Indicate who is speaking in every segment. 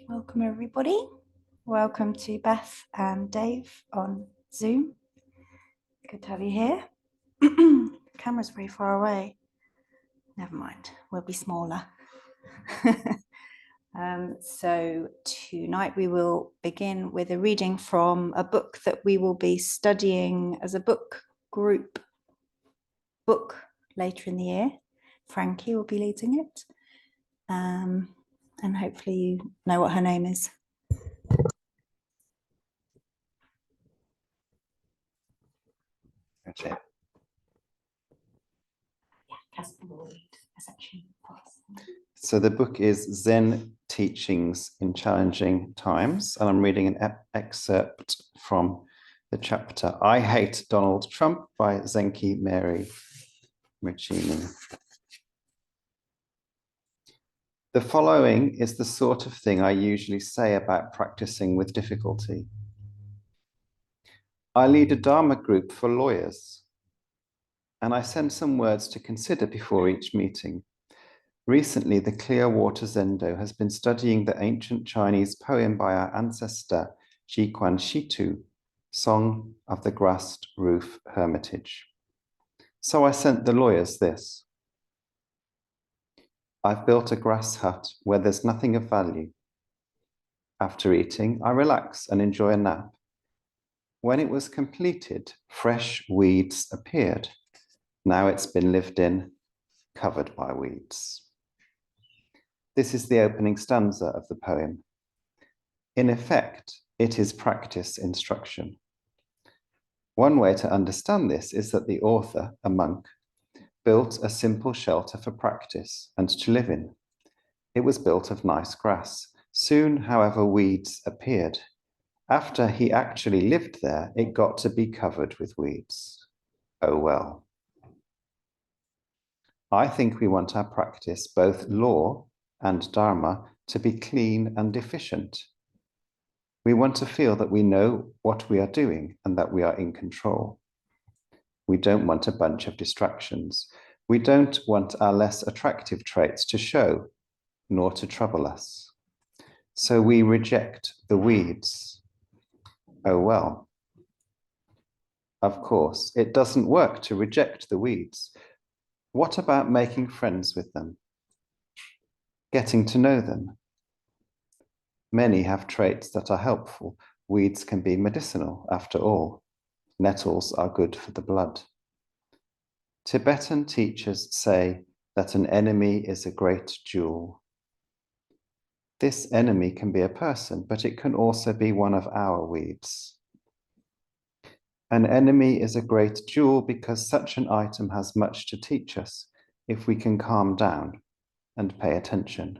Speaker 1: Welcome everybody. Welcome to Beth and Dave on Zoom. Good to have you here. The camera's very far away. Never mind, we'll be smaller. So tonight we will begin with a reading from a book that we will be studying as a book group book later in the year. Frankie will be leading it. And hopefully you know what her name is.
Speaker 2: That's it. So the book is Zen Teachings in Challenging Times, and I'm reading an excerpt from the chapter I Hate Donald Trump by Zenki Mary Murchini. The following is the sort of thing I usually say about practicing with difficulty. I lead a Dharma group for lawyers, and I send some words to consider before each meeting. Recently, the Clearwater Zendo has been studying the ancient Chinese poem by our ancestor, Jiquan Shitu, Song of the Grassed Roof Hermitage. So I sent the lawyers this. I've built a grass hut where there's nothing of value. After eating, I relax and enjoy a nap. When it was completed, fresh weeds appeared. Now it's been lived in, covered by weeds. This is the opening stanza of the poem. In effect, it is practice instruction. One way to understand this is that the author, a monk, built a simple shelter for practice and to live in. It was built of nice grass. Soon, however, weeds appeared. After he actually lived there, it got to be covered with weeds. Oh well. I think we want our practice, both law and Dharma, to be clean and efficient. We want to feel that we know what we are doing and that we are in control. We don't want a bunch of distractions. We don't want our less attractive traits to show, nor to trouble us. So we reject the weeds. Oh well. Of course, it doesn't work to reject the weeds. What about making friends with them? Getting to know them? Many have traits that are helpful. Weeds can be medicinal, after all. Nettles are good for the blood. Tibetan teachers say that an enemy is a great jewel. This enemy can be a person, but it can also be one of our weeds. An enemy is a great jewel because such an item has much to teach us if we can calm down and pay attention.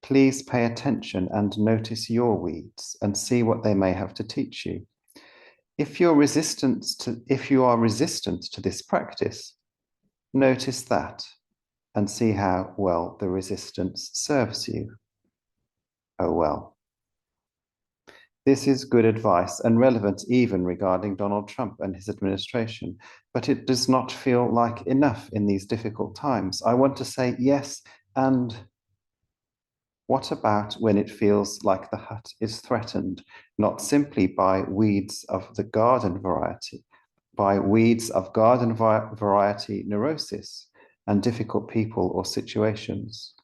Speaker 2: Please pay attention and notice your weeds and see what they may have to teach you. If you are resistant to this practice, notice that and see how well the resistance serves you. Oh well. This is good advice and relevant even regarding Donald Trump and his administration, but it does not feel like enough in these difficult times. I want to say yes, and what about when it feels like the hut is threatened, not simply by weeds of the garden variety, by weeds of garden variety neurosis and difficult people or situations?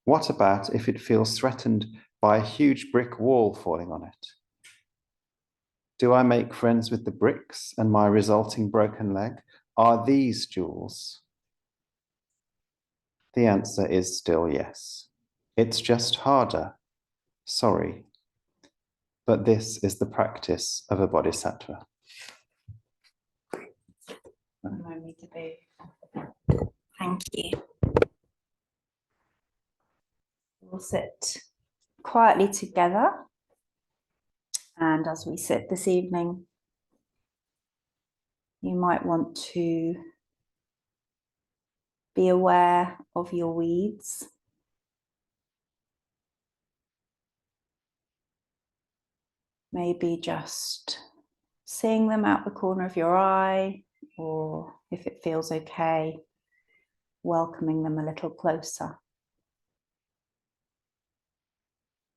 Speaker 2: What about if it feels threatened by a huge brick wall falling on it? Do I make friends with the bricks and my resulting broken leg? Are these jewels? The answer is still yes. It's just harder. Sorry. But this is the practice of a bodhisattva.
Speaker 1: Thank you. We'll sit quietly together. And as we sit this evening, you might want to be aware of your weeds. Maybe just seeing them out the corner of your eye or if it feels okay, welcoming them a little closer.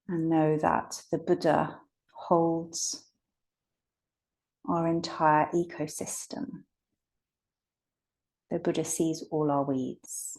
Speaker 1: And know that the Buddha holds our entire ecosystem. The Buddha sees all our weeds.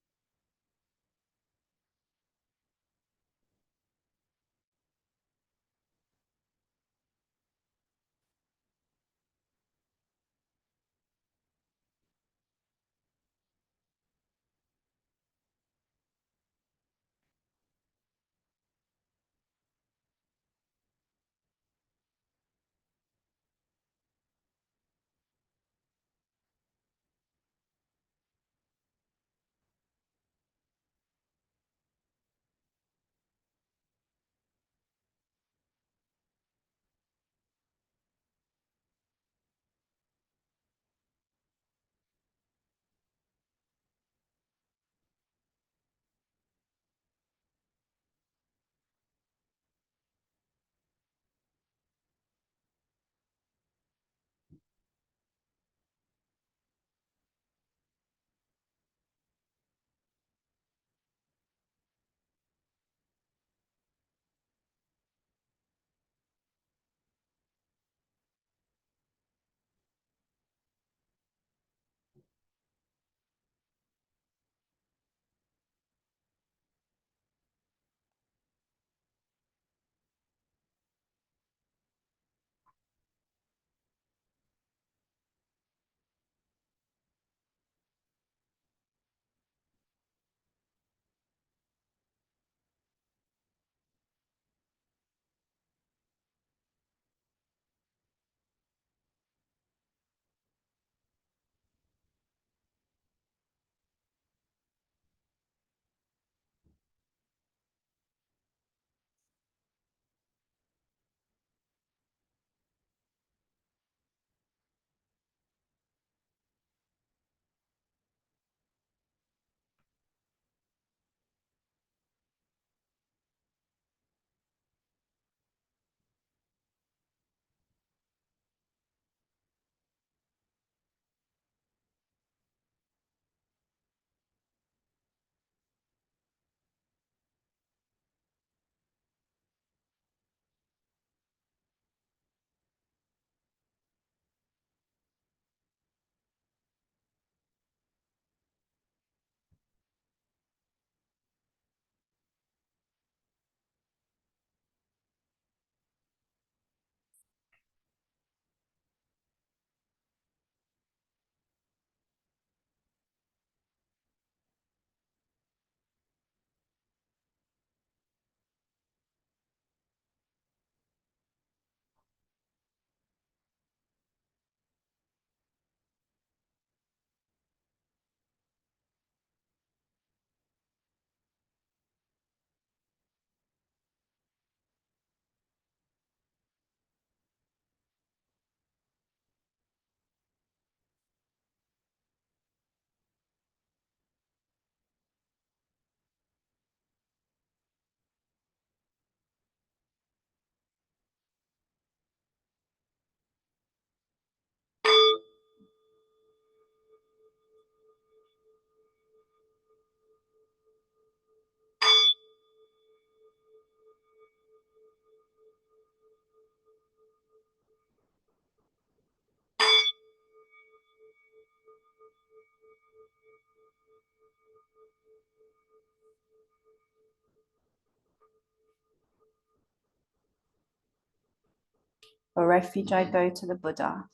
Speaker 1: For refuge, I go to the Buddha,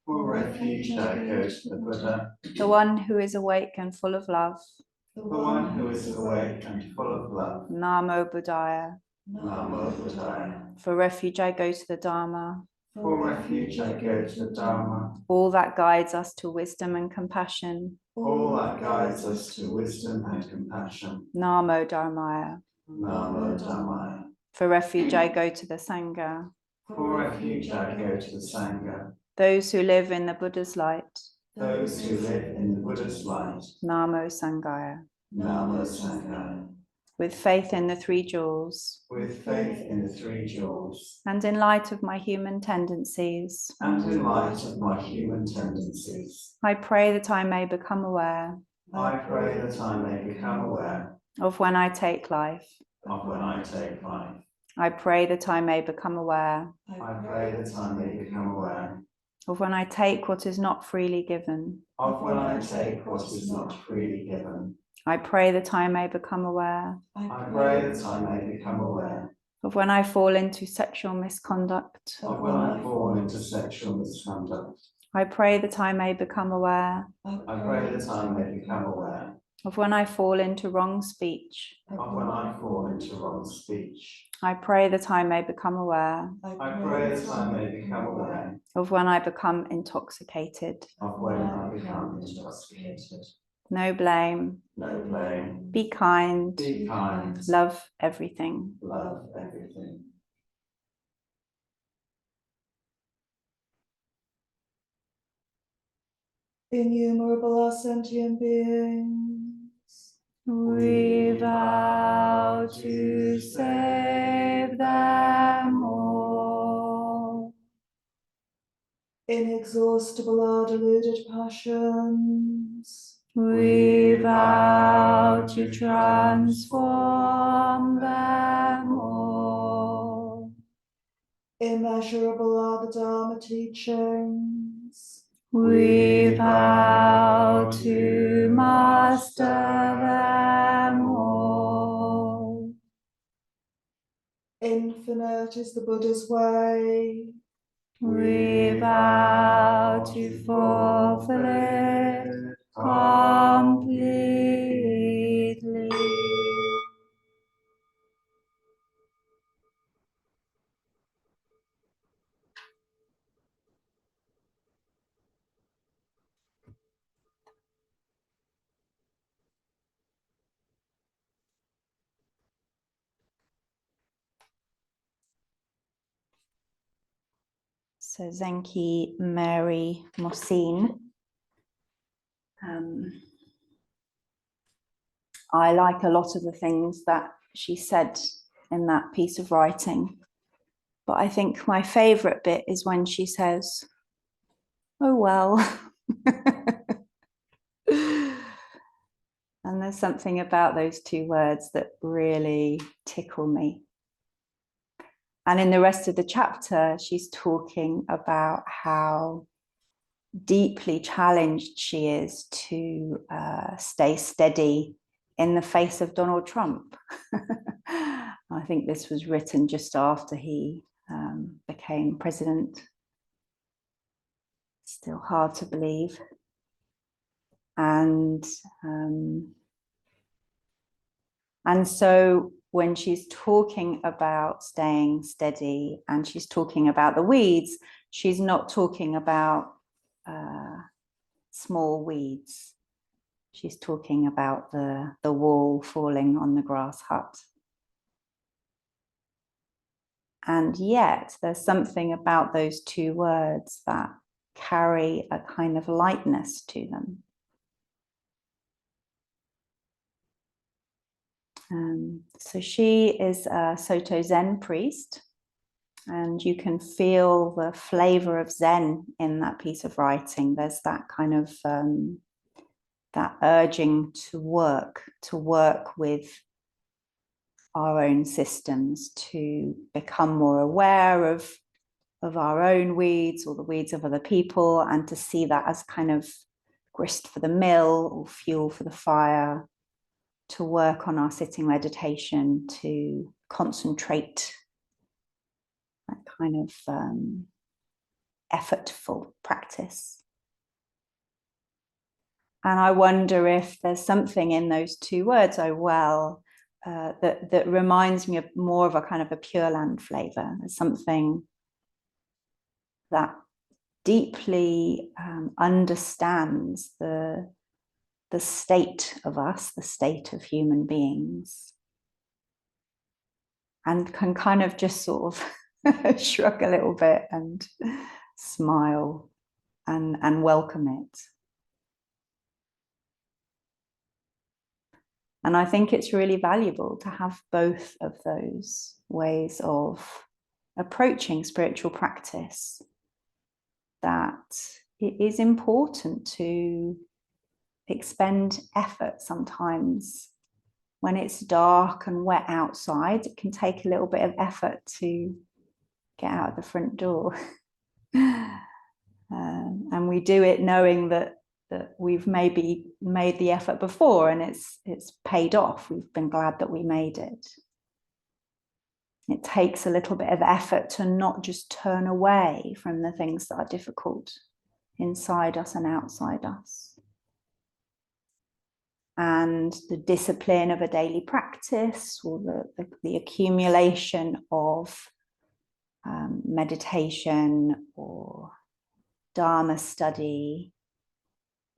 Speaker 2: For refuge, I go to the Buddha,
Speaker 1: the one who is awake and full of love.
Speaker 2: the one who is awake and full of love.
Speaker 1: Namo Buddhaya.
Speaker 2: Namo Buddhaya.
Speaker 1: For refuge, I go to the Dharma,
Speaker 2: For refuge, I go to the Dharma,
Speaker 1: all that guides us to wisdom and compassion.
Speaker 2: all that guides us to wisdom and compassion.
Speaker 1: Namo Dharmaya.
Speaker 2: Namo Dhammaya.
Speaker 1: For refuge, I go to the Sangha,
Speaker 2: For refuge, I go to the Sangha,
Speaker 1: those who live in the Buddha's light.
Speaker 2: those who live in the Buddha's light.
Speaker 1: Namo Sanghaya.
Speaker 2: Namo Sanghaya.
Speaker 1: With faith in the three jewels,
Speaker 2: With faith in the three jewels,
Speaker 1: and in light of my human tendencies,
Speaker 2: and in light of my human tendencies,
Speaker 1: I pray that I may become aware
Speaker 2: I pray that I may become aware
Speaker 1: of when I take life.
Speaker 2: of when I take life.
Speaker 1: I pray that I may become aware
Speaker 2: I pray that I may become aware
Speaker 1: of when I take what is not freely given.
Speaker 2: of when I take what is not freely given.
Speaker 1: I pray that I may become aware
Speaker 2: I pray that I may become aware
Speaker 1: of when I fall into sexual misconduct.
Speaker 2: of when I fall into sexual misconduct.
Speaker 1: I pray that I may become aware
Speaker 2: I pray that I may become aware
Speaker 1: of when I fall into wrong speech.
Speaker 2: of when I fall into wrong speech.
Speaker 1: I pray that I may become aware
Speaker 2: I pray that I may become aware
Speaker 1: of when I become intoxicated.
Speaker 2: of when I become intoxicated.
Speaker 1: No blame.
Speaker 2: No blame.
Speaker 1: Be kind.
Speaker 2: Be kind.
Speaker 1: Love everything.
Speaker 2: Love everything.
Speaker 3: Innumerable are sentient beings.
Speaker 1: We vow to save them all.
Speaker 3: Inexhaustible are deluded passions.
Speaker 1: We vow to transform them all.
Speaker 3: Immeasurable are the Dharma teachings.
Speaker 1: We vow to master them all.
Speaker 3: Infinite is the Buddha's way.
Speaker 1: We vow to fulfill it completely. So Zenki Mary Mossine. I like a lot of the things that she said in that piece of writing, but I think my favorite bit is when she says, "Oh well." And there's something about those two words that really tickle me. And in the rest of the chapter, she's talking about how deeply challenged she is to stay steady in the face of Donald Trump. I think this was written just after he became president. Still hard to believe. And so when she's talking about staying steady and she's talking about the weeds, she's not talking about small weeds. She's talking about the wall falling on the grass hut. And yet there's something about those two words that carry a kind of lightness to them. So she is a Soto Zen priest, and you can feel the flavor of Zen in that piece of writing. There's that kind of that urging to work with our own systems, to become more aware of our own weeds or the weeds of other people, and to see that as kind of grist for the mill or fuel for the fire, to work on our sitting meditation, to concentrate, that kind of effortful practice. And I wonder if there's something in those two words, oh well, that reminds me of more of a kind of a Pure Land flavor. There's something that deeply understands the state of us, the state of human beings, and can kind of just sort of shrug a little bit and smile and welcome it. And I think it's really valuable to have both of those ways of approaching spiritual practice, that it is important to expend effort sometimes. When it's dark and wet outside, it can take a little bit of effort to get out of the front door. And we do it knowing that we've maybe made the effort before and it's paid off. We've been glad that we made it. It takes a little bit of effort to not just turn away from the things that are difficult inside us and outside us. And the discipline of a daily practice, or the accumulation of meditation or Dharma study,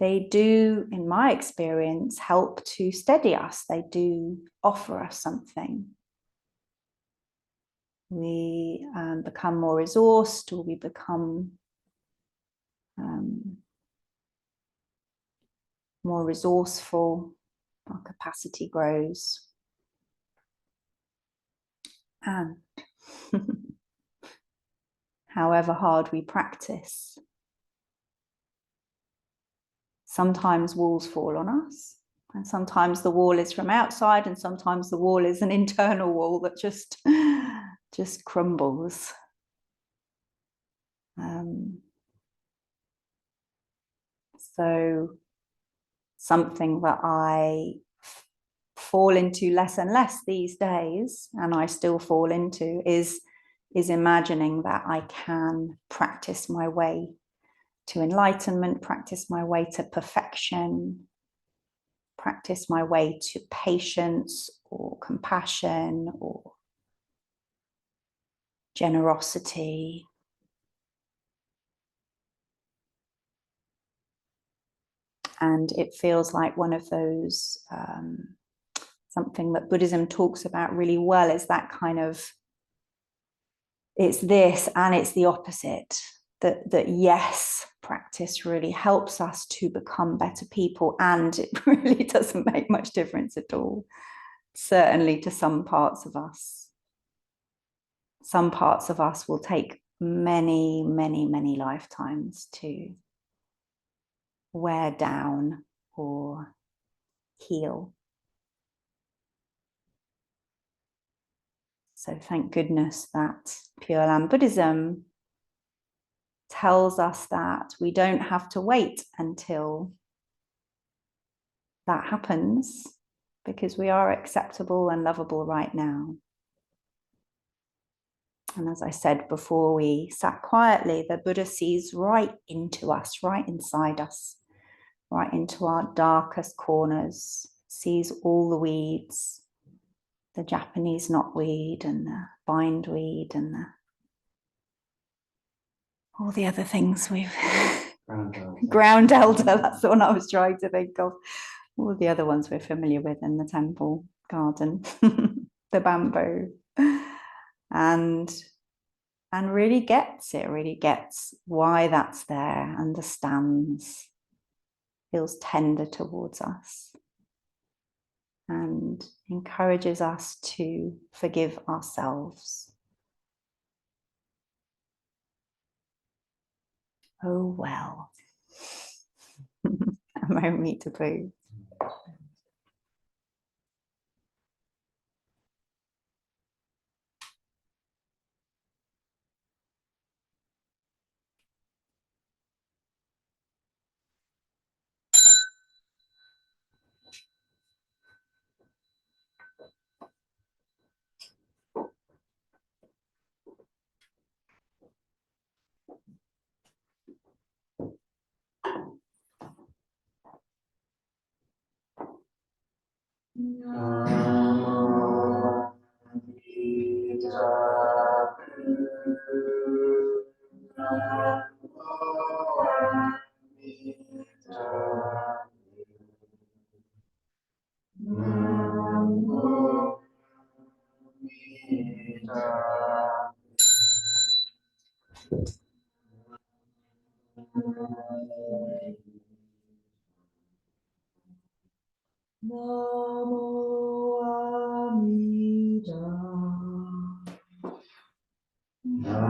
Speaker 1: they do, in my experience, help to steady us. They do offer us something. We become more resourced, or we become more resourceful. Our capacity grows. And however hard we practice, sometimes walls fall on us, and sometimes the wall is from outside, and sometimes the wall is an internal wall that just crumbles. So something that I fall into less and less these days, and I still fall into, is imagining that I can practice my way to enlightenment, practice my way to perfection, practice my way to patience or compassion or generosity. And it feels like one of those, something that Buddhism talks about really well is that kind of, it's this and it's the opposite. That yes, practice really helps us to become better people, and it really doesn't make much difference at all, certainly to some parts of us. Some parts of us will take many, many, many lifetimes to wear down or heal. So thank goodness that Pure Land Buddhism tells us that we don't have to wait until that happens, because we are acceptable and lovable right now. And as I said before we sat quietly, the Buddha sees right into us, right inside us, right into our darkest corners, sees all the weeds, the Japanese knotweed and the bindweed and all the other things we've ground elder, that's the one I was trying to think of. All the other ones we're familiar with in the temple garden, the bamboo, and really gets why that's there, understands, feels tender towards us, and encourages us to forgive ourselves. Oh well. Moment to breathe.
Speaker 3: Namo Amida. Namo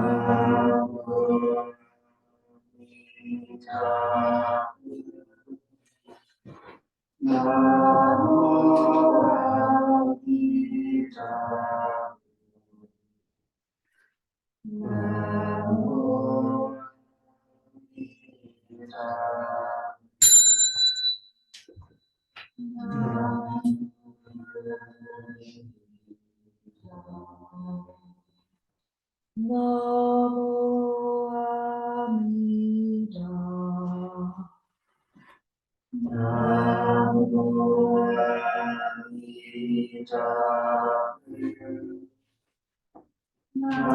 Speaker 3: Amida. Namo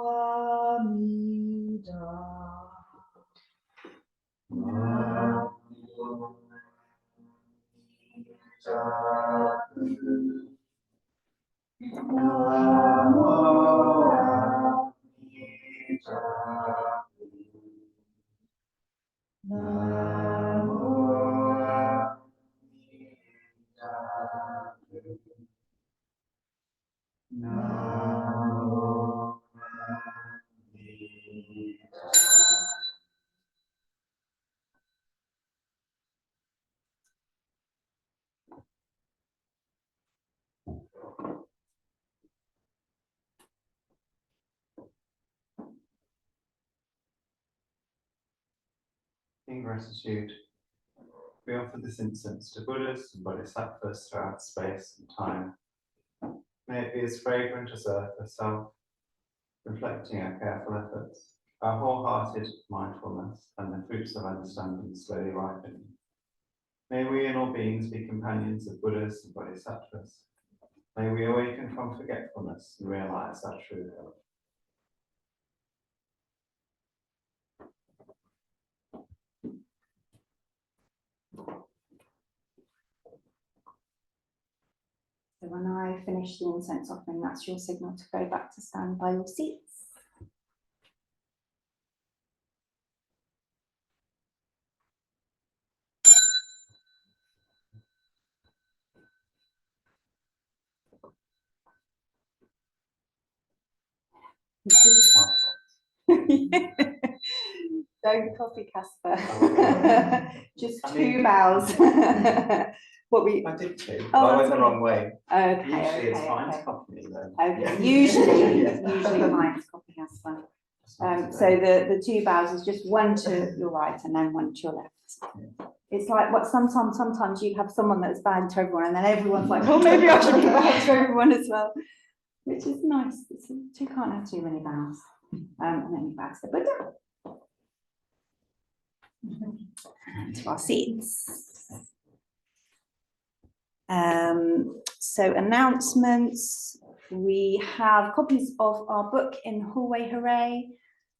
Speaker 3: Amida.
Speaker 2: In gratitude, we offer this incense to Buddhas and Bodhisattvas throughout space and time. May it be as fragrant as earth herself, reflecting our careful efforts, our wholehearted mindfulness, and the fruits of understanding slowly ripening. May we and all beings be companions of Buddhas and Bodhisattvas. May we awaken from forgetfulness and realize our true health.
Speaker 1: So when I finish the incense offering, that's your signal to go back to stand by your seats. Don't copy Casper. Just two bows. What we
Speaker 2: I did too.
Speaker 1: Oh,
Speaker 2: I went
Speaker 1: that's
Speaker 2: the wrong way.
Speaker 1: okay.
Speaker 2: Usually it's
Speaker 1: okay,
Speaker 2: fine
Speaker 1: okay.
Speaker 2: to copy me though.
Speaker 1: Okay. Usually mine's copy Casper. So the two bows is just one to your right and then one to your left. It's like what sometimes you have someone that's bowing to everyone and then everyone's like, well, maybe I should be bowing to everyone as well, which is nice. You can't have too many bows. And then you bow to the Buddha. To our seats. So announcements. We have copies of our book in Hallway Hooray.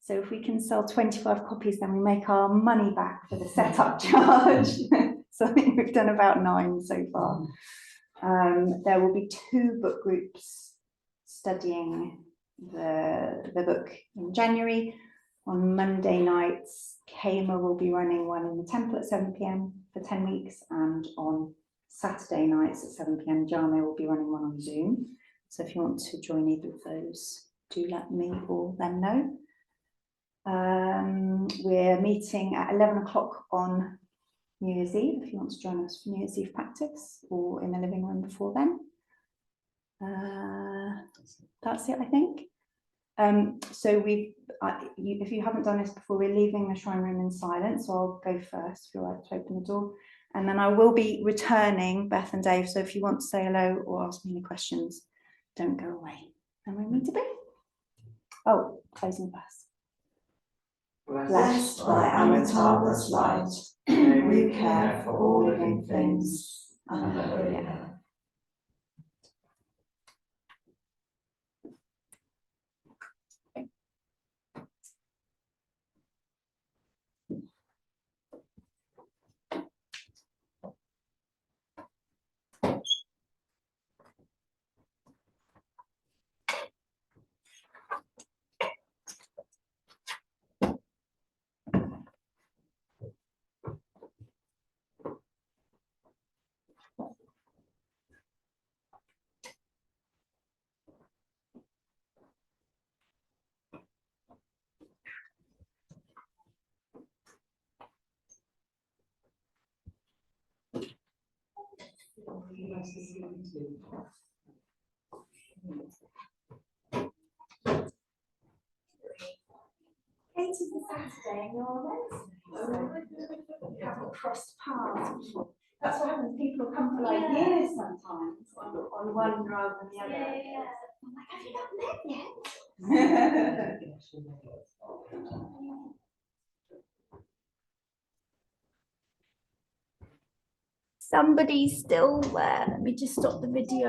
Speaker 1: So if we can sell 25 copies, then we make our money back for the setup charge. So I think we've done about 9 so far. There will be 2 book groups studying the book in January. On Monday nights, Kama will be running one in the temple at 7 p.m. for 10 weeks, and on Saturday nights at 7 p.m, Jame will be running one on Zoom. So if you want to join either of those, do let me or them know. We're meeting at 11 o'clock on New Year's Eve, if you want to join us for New Year's Eve practice, or in the living room before then. That's it, I think. So if you haven't done this before, we're leaving the shrine room in silence. So I'll go first, if you're right to open the door. And then I will be returning, Beth and Dave. So if you want to say hello or ask me any questions, don't go away. And we meet to be. Oh, closing verse.
Speaker 3: Blessed by Amitabha's light, may we care for all living things and the holy earth.
Speaker 1: It is a Saturday and you're on Wednesday. We haven't crossed paths before. That's what happens. People will come for like years sometimes on one rather than the other. I'm like, have you not met yet?
Speaker 4: Somebody's still there. Let me just stop the video.